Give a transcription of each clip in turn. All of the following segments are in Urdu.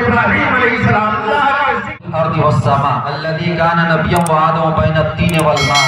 ابراہیم علیہ السلام اللہ کا الارض والسماء الذي كان نبيا وآدم بين الطين والماء.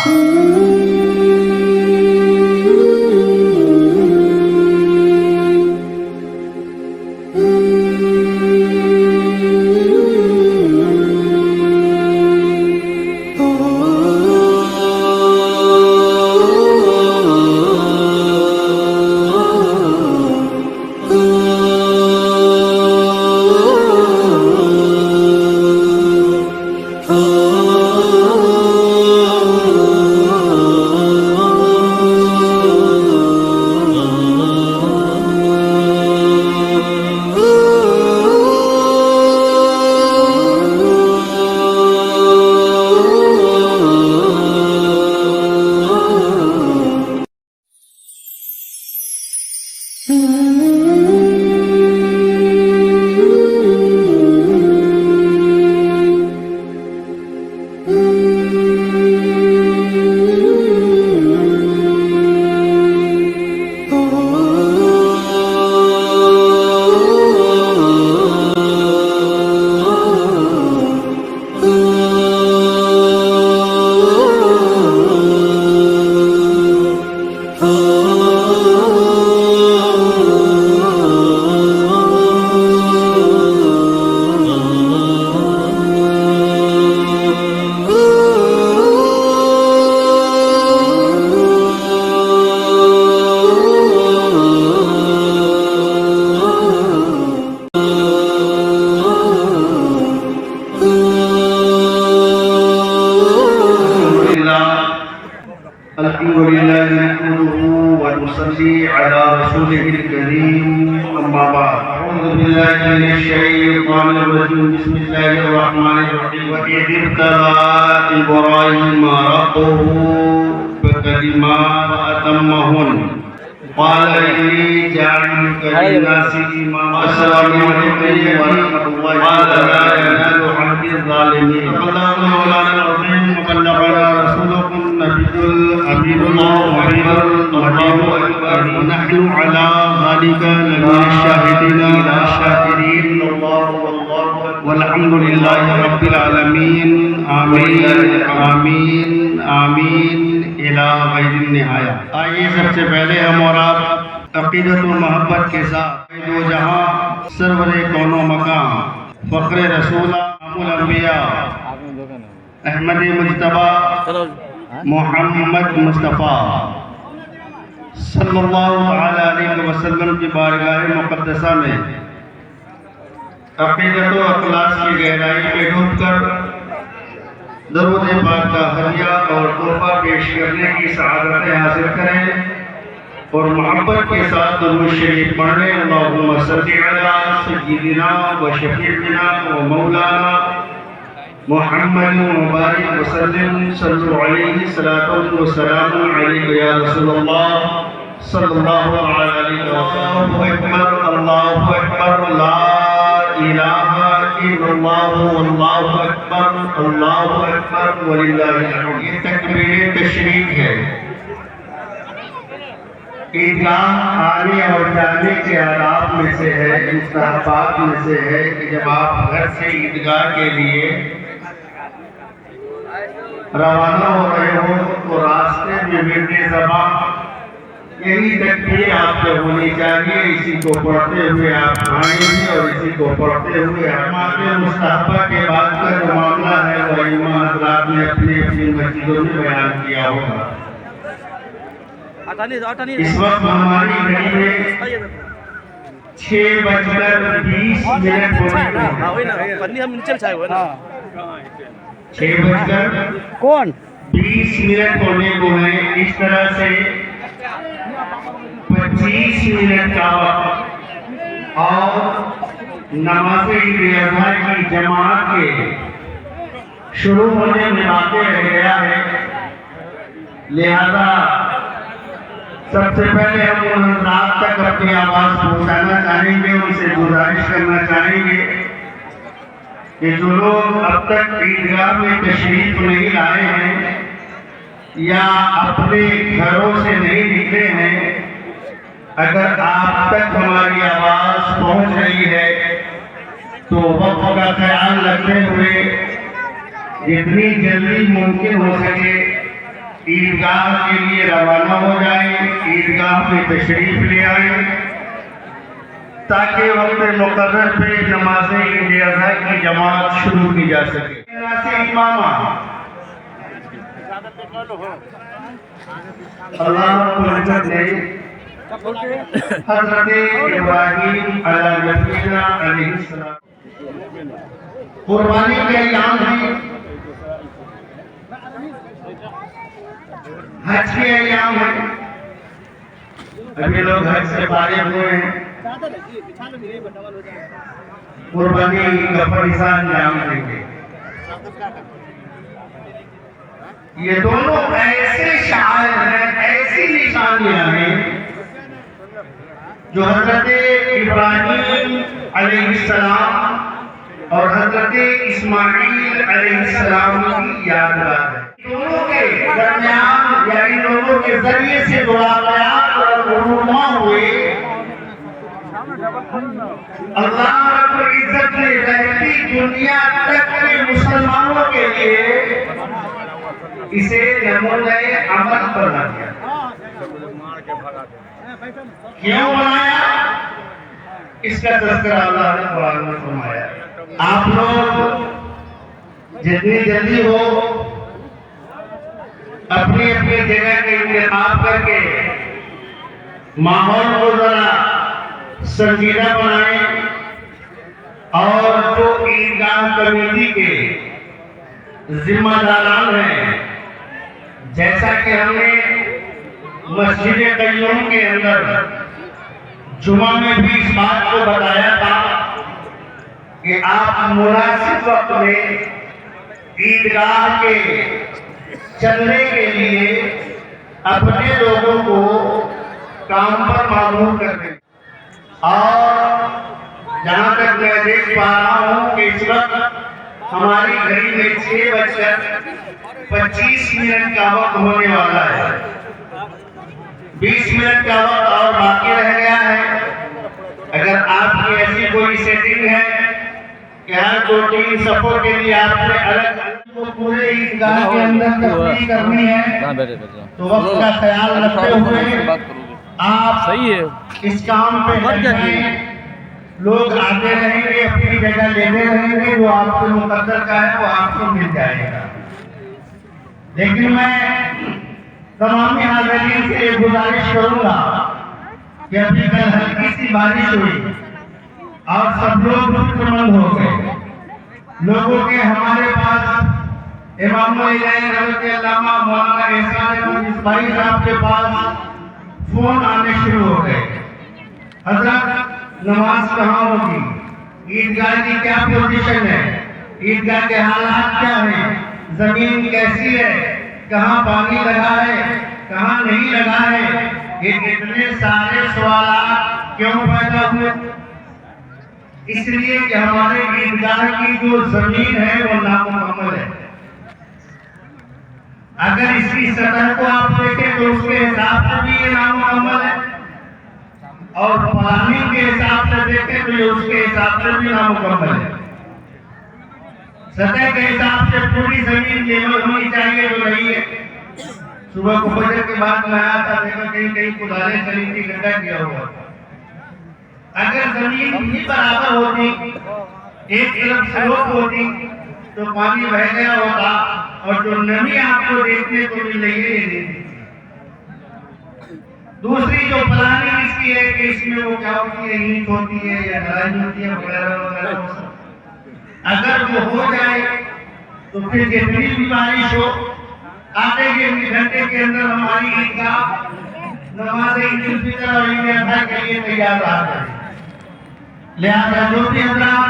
الحمدللہ نحمده ونصلي على رسوله الكريم اما بعد اعوذ باللہ من الشیطان الرجیم بسم اللہ الرحمن الرحیم وَإِذِ ابْتَلَىٰ إِبْرَاهِيمَ رَبُّهُ بِكَلِمَاتٍ فَأَتَمَّهُنَّ قال إني جاعلك للناس إماما السلام عليكم ورحمة الله قال لا ينال عهد الظالمين صدق مولانا العظيم وبلغنا رسولكم النبي الأمين المجيد ونحن على ذلك لمن الشاهدين الشاكرين والحمد لله رب العالمين آمين آمين آمين الى غیر النہایہ. آئیے سب سے پہلے ہم اور آپ عقیدت و محبت کے ساتھ دو جہاں سرور کون و مقام فخر رسول امام الانبیاء احمد مجتبی محمد مصطفیٰ صلی اللہ علیہ وسلم کی بارگاہ مقدسہ میں عقیدت و اخلاص کی گہرائی میں ڈوب کر درود پاک کا ہدیہ اور تحفہ پیش کرنے کی سعادتیں حاصل کریں اور محبت کے ساتھ درود شریف پڑھیں. اللہم صلی علی سیدنا و شفیعنا و مولانا محمد مبارک وسلم صلی علیہ صلاۃ و سلام علیک یا رسول اللہ صلی اللہ علیہ وسلم. اللہ اکبر لا الہ الا اللہ واللہ اکبر اللہ اکبر وللہ الحمد. یہ تکبیر تشریق ہے. عیدگاہ آنے اور جانے کے آداب میں سے ہے, مستحبات میں سے ہے کہ جب آپ گھر سے عیدگاہ کے لیے روانہ ہو رہے ہو تو راستے میں ملتے زبان یہی تکبیر آپ سے ہونی چاہیے. اسی کو پڑھتے ہوئے آپ آئیں گے اور اسی کو پڑھتے ہوئے ہمارے مستحبہ کے بعد کا جو معاملہ ہے وہ امام حضرات نے اپنی اپنی مسجدوں میں بیان کیا ہوگا. اس وقت ہماری گھڑی میں 6:20 ہونے کو ہے. 6:20 ہونے کو ہے. اس طرح سے 25 منٹ کا وقت اور نماز عید الاضحیٰ کی جماعت کے شروع ہونے میں واقع رہ گیا ہے. لہذا سب سے پہلے ہم ان حضرات تک اپنی آواز پہنچانا چاہیں گے, ان سے گزارش کرنا چاہیں گے کہ جو لوگ اب تک عیدگاہ میں تشریف نہیں لائے ہیں یا اپنے گھروں سے نہیں نکلے ہیں, اگر آپ تک ہماری آواز پہنچ رہی ہے تو وقت کا خیال رکھتے ہوئے جتنی جلدی ممکن ہو سکے عیدگاہ کے لیے روانہ ہو جائیں، عیدگاہ میں تشریف لے آئیں تاکہ وقت مقرر پہ نماز عید اضحیٰ کی جماعت شروع کی جا سکے۔ امامہ اللہ رب العزت نے حضرت ابراہیم علیہ السلام قربانی کے ایام ہیں، حج کے ایام ہیں، ابھی لوگ حج سے فارغ ہوئے ہیں، قربانی کا فریضہ انجام دیں گے۔ یہ دونوں ایسے شعائر ہیں، ایسی نشانیاں ہیں جو حضرت ابراہیم علیہ السلام اور حضرت اسماعیل علیہ السلام کی یادگار ہے۔ دونوں کے درمیان یا ان دونوں کے ذریعے سے جو واقعات اور رونما ہوئے، اللہ رب العزت نے رہتی دنیا تک کے مسلمانوں کے لیے اسے نمونۂ عمل بنا دیا۔ کیوں بنایا؟ اس کا تذکرہ اللہ نے قرآن میں فرمایا۔ آپ لوگ جتنی جلدی ہو اپنی اپنی جگہ کے انتخاب کر کے ماحول کو ذرا سنجیدہ بنائیں، اور جو عیدگاہ کمیٹی کے ذمہ داران ہیں، جیسا کہ ہم نے مسجد قیوم کے اندر جمعہ میں بھی اس بات کو بتایا تھا کہ آپ مناسب وقت میں عیدگاہ کے چلنے کے لیے اپنے لوگوں کو کام پر معمور کر دیں۔ اور جہاں تک میں دیکھ پا رہا ہوں کہ اس وقت ہماری گھڑی میں 6:25 کا وقت ہونے والا ہے، 20 منٹ کا وقت اور باقی رہ گیا ہے۔ اگر آپ کی ایسی کوئی سیٹنگ ہے کہ ہر 2-3 صفوں کے لیے آپ نے الگ پورے عیدگاہ کے اندر تفریح کرنی ہے تو وقت کا خیال رکھتے ہوئے آپ اس کام پہ لگ جائیں۔ لوگ آتے رہیں گے، اپنی جگہ لیتے رہیں گے، جو آپ کو مقدر کا ہے وہ آپ کو مل جائے گا۔ لیکن میں تمام حاضرین سے یہ گزارش کروں گا کہ ابھی کل ہلکی سی بارش ہوئی اور سب لوگ فکرمند ہو گئے۔ لوگوں کے ہمارے پاس امام الہی حضرت علامہ مولانا احسان احمد اسماعیل صاحب کے پاس فون آنے شروع ہو گئے، حضرت نماز کہاں ہوگی، عیدگاہ کی کیا پوزیشن ہے، عیدگاہ کے حالات کیا ہیں، زمین کیسی ہے، کہاں پانی لگا ہے، کہاں نہیں لگا ہے۔ یہ اتنے سارے سوالات کیوں پیدا ہوئے؟ اس لیے کہ ہمارے عیدگاہ کی جو زمین ہے وہ نامکمل ہے۔ اگر اس کی سطح کو آپ دیکھیں تو اس کے حساب سے بھی یہ نامکمل ہے، اور پلاننگ کے حساب سے دیکھیں تو یہ اس کے حساب سے بھی نامکمل ہے۔ سطح کے حساب سے پوری زمین لیول ہونی چاہیے جو نہیں ہے۔ صبح کو فجر کے بعد میں آیا تھا، دیکھا کہیں کہیں کدالیں چلی تھی، گڈھا کیا ہوا۔ اگر زمین بھی برابر ہوتی، ایک طرف سلوپ ہوتی تو پانی بہ گیا ہوتا، اور جو نمی آپ کو دیکھنے کو مل رہی ہے یہ نہیں۔ دوسری جو پلاننگ اس کی ہے کہ اس میں وہ کیا ہوتی ہے، اینٹ ہوتی ہے یا ڈھلائی ہوتی ہے وغیرہ وغیرہ۔ اگر وہ ہو جائے تو پھر جتنی بھی بارش ہو، آدھے گھنٹے کے اندر ہماری عیدگاہ نماز عید الفطر اور عید الاضحیٰ کے لیے تیار رہا ہے۔ لہٰذا جو بھی حضرات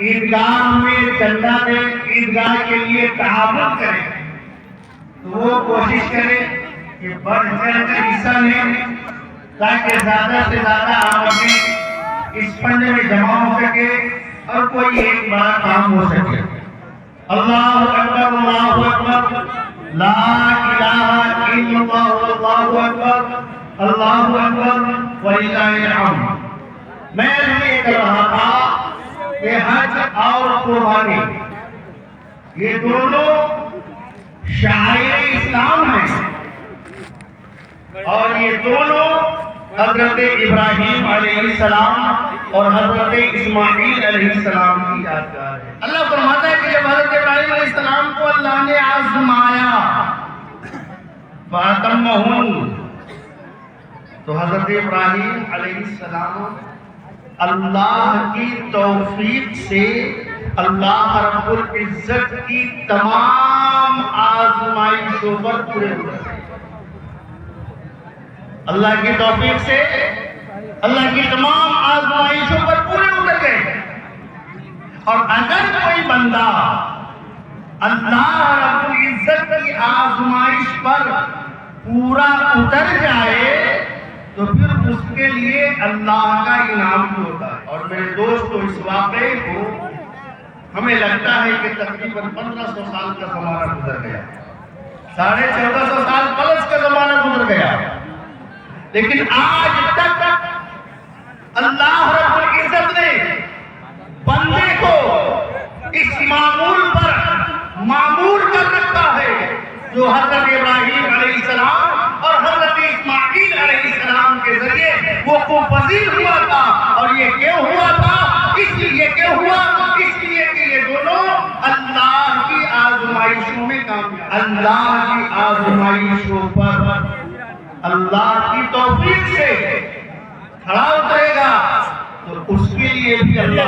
عیدگاہ میں چندہ دیں، عیدگاہ کے لیے تعاون کریں، تو وہ کوشش کریں کہ بڑھ چڑھ کر حصہ لیں تاکہ زیادہ سے زیادہ آمدنی اس فنڈ میں جمع ہو سکے اور کوئی ایک بڑا کام ہو سکے۔ اللہ اکبر، اللہ اکبر، لا الہ الا اللہ، اللہ اکبر، اللہ اکبر وللہ الحمد۔ میں یہ کہہ رہا تھا کہ حج اور قربانی یہ دونوں شعائر اسلام ہیں، اور یہ دونوں حضرت ابراہیم علیہ السلام اور حضرت اسماعیل علیہ السلام کی یادگار ہے۔ اللہ فرماتا ہے کہ جب حضرت ابراہیم علیہ السلام کو اللہ نے آزمایا فَأَتَمَّهُ، تو حضرت ابراہیم علیہ السلام اللہ کی توفیق سے اللہ رب العزت کی تمام آزمائشوں پر پورے اتر گئے۔ اللہ کی توفیق سے اللہ کی تمام آزمائشوں پر پورے اتر گئے۔ اور اگر کوئی بندہ اللہ رب العزت کی آزمائش پر پورا اتر جائے تو پھر اس کے لیے اللہ کا انعام بھی ہوتا ہے۔ اور میرے دوستو، اس واقعے کو ہمیں لگتا ہے کہ تقریباً 1500 سال کا زمانہ گزر گیا، 1450 سال پلس کا زمانہ گزر گیا، لیکن آج تک اللہ رب العزت نے بندے کو اس معمول پر معمول کر رکھا ہے جو حضرت ابراہیم علیہ السلام اور حضرت اسماعیل علیہ السلام کے ذریعے وہ پذیر ہوا تھا۔ اور یہ کیوں ہوا تھا؟ اس لیے کیوں ہوا؟ اس لیے کہ یہ دونوں اللہ کی آزمائشوں میں کامیاب، اللہ کی آزمائشوں پر اللہ کی توفیق سے کھڑا اترے گا تو اس کے لیے بھی اللہ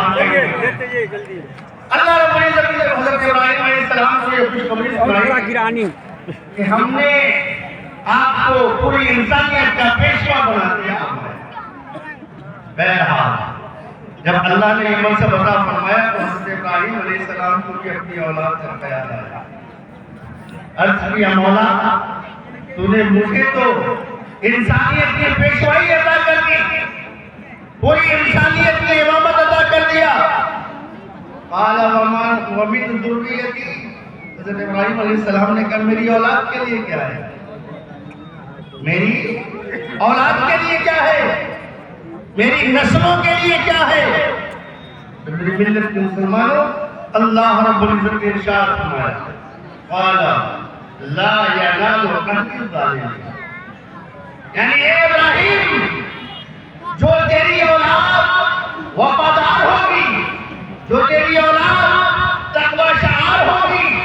رب العزت نے حضرت ابراہیم علیہ السلام کو یہ خوشخبری سنائی کہ ہم نے آپ کو پوری انسانیت کا پیشوا بنا دیا۔ بہرحال جب اللہ نے یہ منصب عطا فرمایا تو حضرت ابراہیم علیہ السلام کو بھی اپنی اولاد کا خیال آیا۔ عرض کیا، مولا تو نے مجھے تو انسانیت کی پیشوائی عطا کر دی، پوری انسانیت کی امامت عطا کر دیا۔ قال ومن ذریتی، حضرت ابراہیم علیہ السلام نے کہا میری اولاد کے لیے کیا ہے، میری اولاد کے لیے کیا ہے، میری نسلوں کے لیے کیا ہے۔ میری ملت کے مسلمانوں، اللہ رب العزت نے ارشاد فرمایا قال لا ينال عهد الظالمين، یعنی اے ابراہیم، جو تیری اولاد وفادار ہوگی، جو تیری اولاد تقوی شعار ہوگی،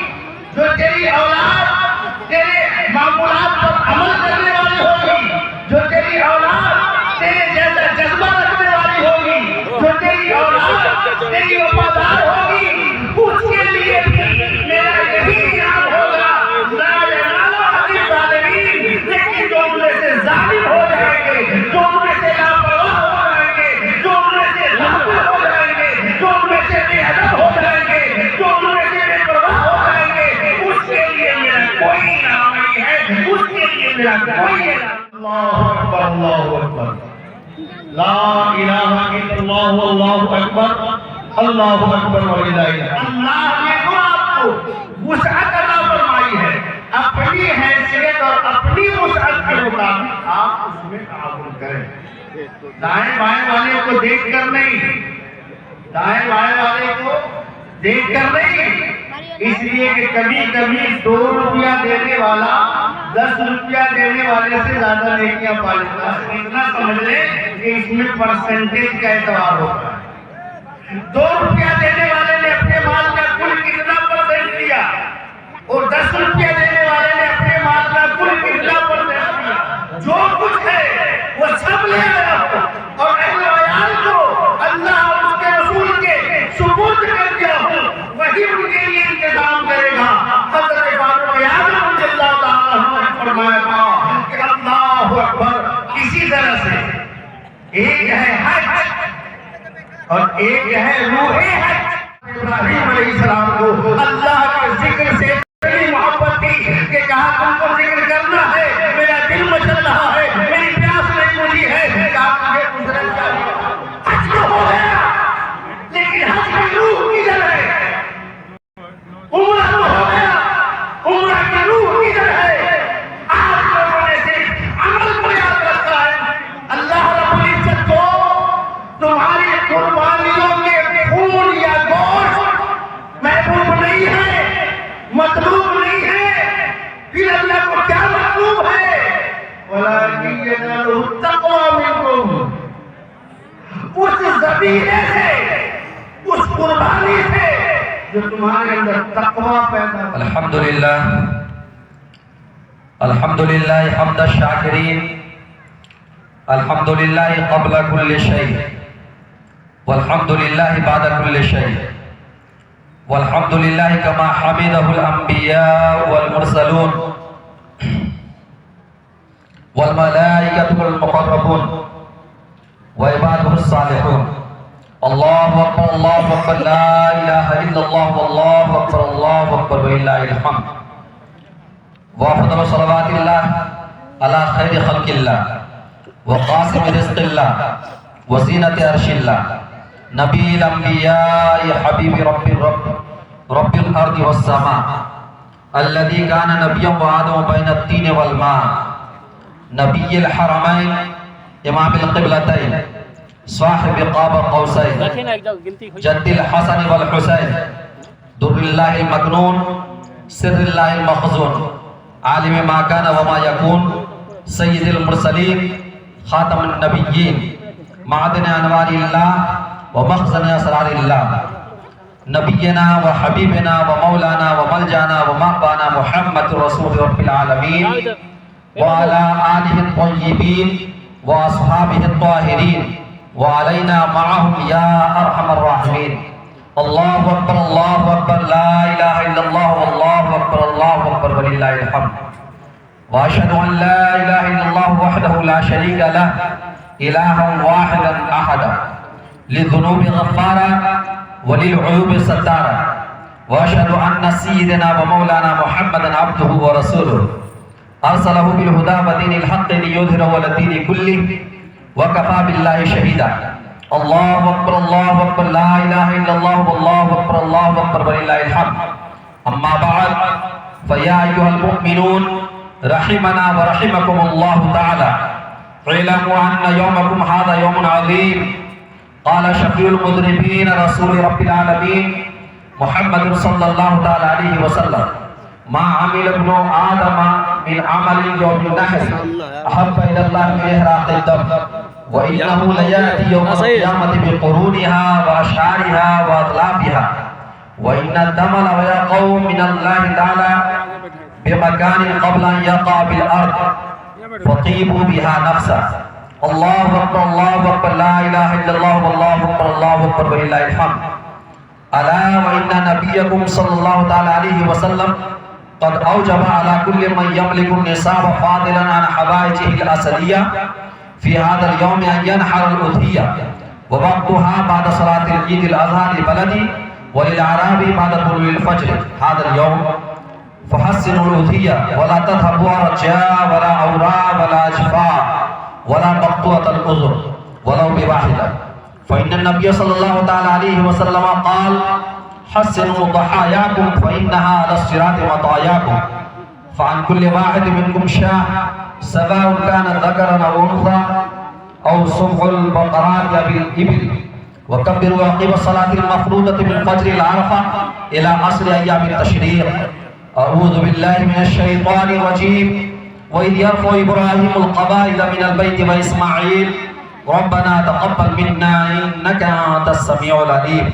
جو تیری اولاد تیرے معمولات پر عمل کرنے والی ہوگی، جو تیری اولاد تیرے جیسا جذبہ رکھنے والی ہوگی، جو تیری اولاد تیری وفادار ہوگی، اس کے لیے بھی میرا یہی انعام ہوگا لا ينال عهد الظالمین۔ لیکن جو ان میں سے ظالم ہو جائیں گے، جو ان میں سے لاپرواہ ہو جائیں گے، جو ان میں سے غافل ہو جائیں گے، جو ان میں سے بے ادب ہو جائیں گے، جو ان میں سے بے پرواہ ہو جائیں گے، اس کے لیے میرا کوئی انعام نہیں ہے، اس کے لیے میرا کوئی انعام۔ اللہ اکبر، اللہ اکبر، لا الہ الا اللہ، اللہ اکبر، اللہ اکبر وللہ الحمد۔ اللہ نے تو آپ کو وسعت عطا فرمائی ہے، اپنی حیثیت اور اپنی وسعت کے مطابق آپ اس میں تعاون کریں۔ دائیں بائیں والے کو دیکھ کر نہیں، دائیں بائیں والے کو دیکھ کر نہیں، اس لیے کہ کبھی کبھی 2 روپیہ دینے والا 10 روپیہ دینے والے سے زیادہ نیکیاں پا لیتا ہے۔ اتنا سمجھ لیں کہ اس میں پرسنٹیج کا اعتبار ہوتا ہے۔ 2 روپیہ دینے والے نے اپنے مال کا کل کتنا پرسنٹ دیا، اور 10 روپیہ دینے والے نے اپنے مال کا کل کتنا پرسنٹ دیا، جو کچھ ہے وہ سب لے آیا ہو اور اہل بیان کو اللہ اور اس کے رسول کے ثبوت کر دیا ہو، وہی ان کے لیے انتظام کرے گا۔ حضرت فاروق اعظم رضی اللہ تعالیٰ عنہ نے فرمایا تھا کہ اللہ اکبر، اسی طرح سے ایک ہے حج اور ایک ہے روح حج۔ ابراہیم علیہ السلام کو اللہ کے ذکر سے اتنی محبت تھی کہ کہا تم کو ذکر کرنا ہے، میرا دل مچل رہا ہے، میری پیاس نہیں بجھی ہے، کہا مجھے گزرت چاہیے۔ حج تو ہو گیا، لیکن حج کی روح کدھر ہے؟ عمرہ تو ہو گیا، عمرہ کی روح کدھر ہے؟ آج لوگوں نے صرف عمل کو یاد رکھا ہے۔ اللہ رب العزت کو تمہاری قربانیوں کے خون جو تمہارے اندر تقوی پیدا کرے۔ الحمدللہ حمد الشاکرین، الحمدللہ قبل کل شیء، والحمدللہ بعد کل شیء، والحمدللہ کما حمدہ الانبیاء والمرسلون والملائکۃ المقربون وعبادہ الصالحون۔ اللہ اکبر لا الہ الا اللہ واللہ اکبر وللہ الحمد۔ وافضل صلوات اللہ علی خیر خلق اللہ وقاسم رزق اللہ وزینت عرش اللہ نبی الانبیاء حبیب رب الارض والسماء الذي كان نبيا وآدم بين الطين والماء نبی الحرمین امام القبلتین صاحب قاب قوسین جد الحسن والحسین در اللہ المکنون سر اللہ المخزون عالم ما کان وما یکون سید المرسلین خاتم النبیین معدن انوار اللہ ومخزن اسرار اللہ نبینا وحبیبنا ومولانا وملجانا ومأوانا محمد رسول رب العالمین وعلى آلہ الطیبین واصحابہ الطاہرین وعلینا معهم یا ارحم الراحمین۔ اللہ اکبر لا الہ الا اللہ واللہ اکبر وللہ الحمد۔ واشہد ان لا الہ الا اللہ وحدہ لا شریک لہ الہا واحدا احدا للذنوب غفارا وللعیوب ستارا واشہد ان سیدنا ومولانا محمدا عبدہ ورسولہ ارسلہ بالہدی ودین الحق لیظہرہ علی الدین کلہ وکفی باللہ شہیدا۔ اللہ اکبر لا الہ الا اللہ واللہ اکبر وللہ الحمد۔ اما بعد فیا ایھا المؤمنون رحمنا ورحمکم اللہ تعالی اعلموا ان یومکم ھذا یوم عظیم قال شفیع المذنبین رسول رب العالمین محمد صلی اللہ تعالی علیہ وسلم ما عمل ابن آدم من عمل یوم النحر احب الی اللہ من احراق الدم وإنه ليأتي يوم القيامة بقرونها وأشعارها وأطلافها وإن الدم ليقع من الله تعالى بمكان قبل أن يقع بالأرض فطيبوا بها نفسا۔ اللہ اکبر لا الہ الا اللہ واللہ اکبر وللہ الحمد۔ الا وإن نبيكم صلى الله تعالى عليه وسلم قد أوجب على كل من يملك النصاب فاضلا عن حوائجه الأصلية في هذا اليوم أن ينحر الأضحية ووقتها بعد صلاة العيد الأضحى للبلد وللأعراب بعد طلوع الفجر هذا اليوم فحسنوا الأضحية ولا تذهبوا رجاء ولا عوراء ولا أجفاء ولا مقطوعة الأذن ولو بواحدة فإن النبي صلى الله تعالى عليه وسلم قال حسنوا ضحاياكم فإنها على الصراط مطاياكم فعن كل واحد منكم شاة سواء كان ذكرا أو أنثى أو سبع البقرات أو الإبل وكبروا عقب الصلاة المفروضة من فجر العرفة إلى عصر أيام التشريق۔ أعوذ بالله من الشيطان الرجيم وإذ يرفع إبراهيم القواعد من البيت وإسماعيل ربنا تقبل منا إنك أنت السميع العليم۔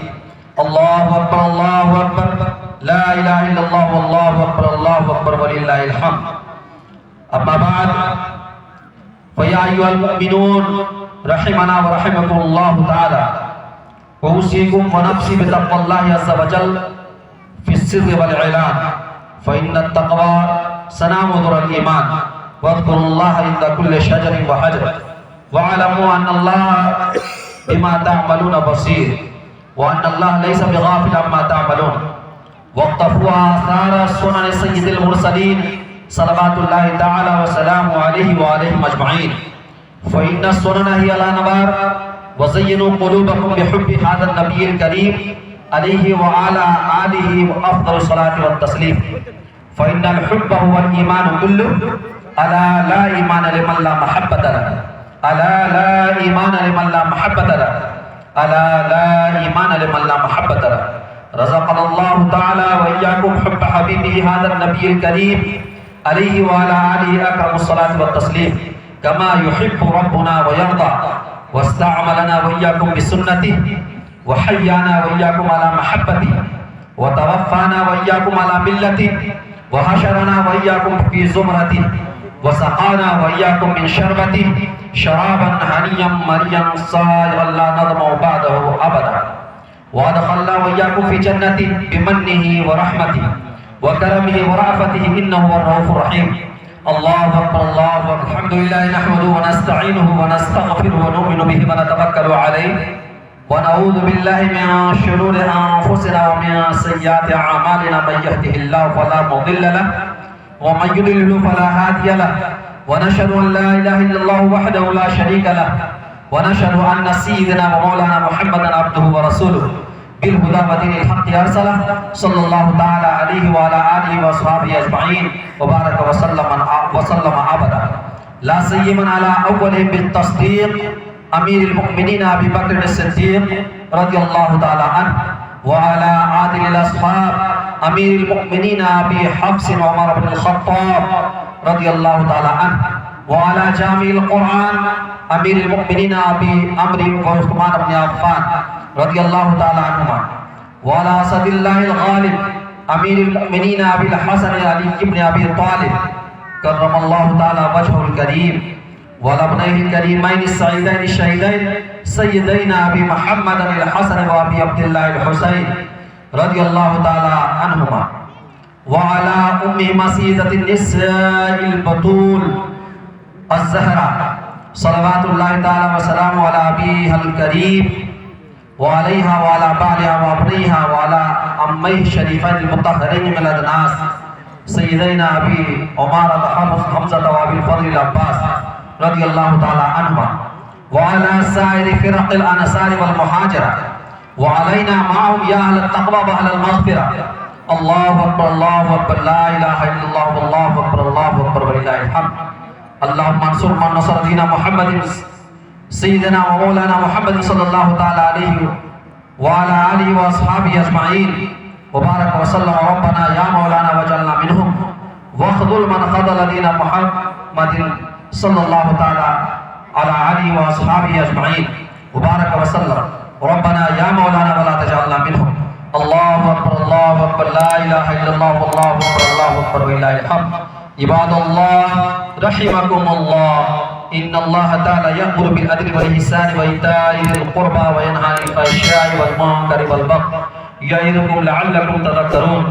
اللہ اکبر لا الہ الا اللہ واللہ اکبر وللہ الحمد۔ اما بعد فیا ایھا المؤمنون رحمنا ورحمکم اللہ تعالی اوصیکم ونفسی بتقوی اللہ عز وجل فی السر والعلان فإن التقوى سنام ذر الإيمان واذكروا الله عند كل شجر وحجر واعلموا أن الله بما تعملون بصير وأن الله ليس بغافل عما تعملون واقتفوا آثار سنن سيد المرسلين صلوات الله تعالى وسلامه عليه وعليهم أجمعين فإن السنن هي الأنوار وزينوا قلوبكم بحب هذا النبي الكريم عليه وعلى آله أفضل الصلاة والتسليم فإن الحب هو الإيمان كله ألا لا إيمان لمن لا محبة له ألا لا إيمان لمن لا محبة له ألا لا إيمان لمن لا محبة له رزقنا الله تعالى وإياكم حب حبيبه هذا النبي الكريم عليه وعلى آله أكرم الصلاة والتسليم كما يحب ربنا ويرضى واستعملنا وإياكم بسنته وحيانا وإياكم على محبته وتوفانا وإياكم على ملته وحشرنا وإياكم في زمرته وسقانا وإياكم من شربته شرابا هنيا مريا صائغا لا نظمأ بعده أبدا وأدخلنا وإياكم في جنته بمنه ورحمته وكرمه ورأفته إنه هو الرؤوف الرحيم. الله أكبر الله أكبر. الحمد لله نحمده ونستعينه ونستغفره ونؤمن به ونتوكل عليه ونعوذ بالله من شرور أنفسنا ومن سيئات أعمالنا. من يهده الله فلا مضل له ومن يضلل فلا هادي له ونشهد أن لا إله إلا الله وحده لا شريك له ونشهد أن سيدنا ومولانا محمدا عبده ورسوله بالهدى ودين الحق أرسله صلى الله تعالى عليه وعلى آله وأصحابه أجمعين وبارك وسلم أبدا. لا سيما على أولهم بالتصديق أمير المؤمنين أبي بكر الصديق رضي الله تعالى عنه وعلى عادل الأصحاب أمير المؤمنين أبي حفص عمر بن الخطاب رضي الله تعالى عنه وعلى جامع القرآن أمير المؤمنين أبي عمرو وعثمان بن عفان رضي الله تعالى عنهما وعلى أسد الله الغالب أمير المؤمنين أبي الحسن علي بن أبي طالب كرم الله تعالى وجهه الكريم وعلى ابنيه الكريمين السعيدين الشهيدين سيدنا أبي محمد الحسن وأبي عبد الله الحسين رضي الله تعالى عنهما وعلى أمهما سيدة النساء البطول الزهراء صلوات الله تعالى وسلامه على أبيها الكريم وعليها وعلى بعلها وابنيها وعلى أميه الشريفين المطهرين من الأدناس سيدنا أبي عمارة حمزة وأبي الفضل العباس رضي الله تعالى عنهما وعلى سائر فرق الأنصار والمهاجرة وعلينا معهم يا أهل التقوى وأهل المغفرة. الله أكبر الله أكبر لا إله إلا الله والله أكبر الله أكبر ولله الحمد. اللهم انصر من نصر دين محمد سيدنا ومولانا محمد صلى الله تعالى عليه وعلى آله وأصحابه أجمعين وبارك وسلم. ربنا يا مولانا واجعلنا منهم واخذل من خذل دين محمد صلى الله تعالى على آله وأصحابه أجمعين وبارك وسلم. ربنا يا مولانا ولا تجعلنا منهم. الله أكبر الله أكبر لا إله إلا الله والله أكبر الله أكبر ولله الحمد. عباد الله رحمكم الله إن الله تعالى يأمر بالعدل والإحسان وإيتاء ذي القربى وينهى عن الفحشاء والمنكر والبغي يعظكم لعلكم تذكرون.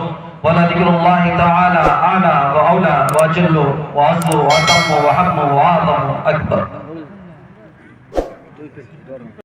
ولذكر الله تعالى أعلى وأولى وأجل وأعز وأتم وأحم وأعظم أكبر.